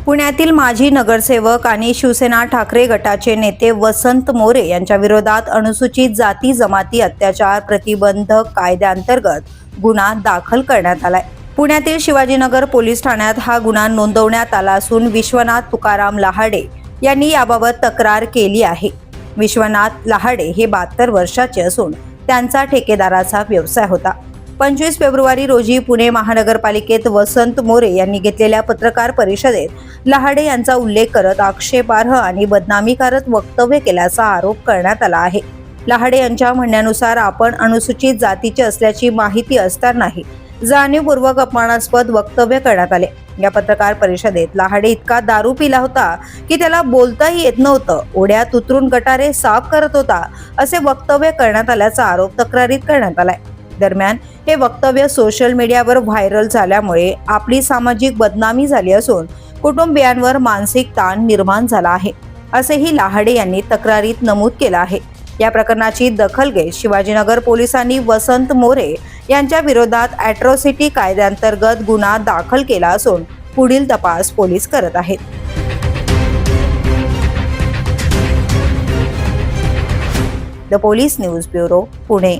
पुण्यातील माजी नगरसेवक आणि शिवसेना ठाकरे गटाचे नेते वसंत मोरे यांच्या विरोधात अनुसूचित जाती जमाती अत्याचार प्रतिबंधक कायद्याअंतर्गत गुन्हा दाखल करण्यात आलाय। पुण्यातील शिवाजीनगर पोलीस ठाण्यात हा गुन्हा नोंदवण्यात आला असून विश्वनाथ तुकाराम लहाडे यांनी याबाबत तक्रार केली आहे। विश्वनाथ लहाडे हे 72 वर्षाचे असून त्यांचा ठेकेदाराचा व्यवसाय होता। 25 फेब्रुवारी रोजी पुणे महानगरपालिकेत वसंत मोरे यांनी घेतलेल्या पत्रकार परिषदेत लहाडे यांचा उल्लेख करत आक्षेपार्ह आणि बदनामीकारक वक्तव्य केल्याचा आरोप करण्यात आला आहे। लहाडे यांच्या म्हणण्यानुसार आपण अनुसूचित जातीचे असल्याची माहिती असतानाही जाणीवपूर्वक अपमानास्पद वक्तव्य करण्यात आले। या पत्रकार परिषदेत लहाडे इतका दारू पिला होता की त्याला बोलताही येत नव्हतं, ओढ्यात उतरून गटारे साफ करत होता असे वक्तव्य करण्यात आल्याचा आरोप तक्रारीत करण्यात आलाय। दरम्यान हे वक्तव्य सोशल मीडियावर व्हायरल झाल्यामुळे आपली सामाजिक बदनामी झाली असून कुटुंबियांवर मानसिक ताण निर्माण झाला आहे, असेही लहाडे यांनी तक्रारीत नमूद केलं आहे। या प्रकरणाची दखल घेत शिवाजीनगर पोलिसांनी वसंत मोरे यांच्या विरोधात अॅट्रॉसिटी कायद्याअंतर्गत गुन्हा दाखल केला असून पुढील तपास पोलीस करत आहेत। The police news bureau, Pune.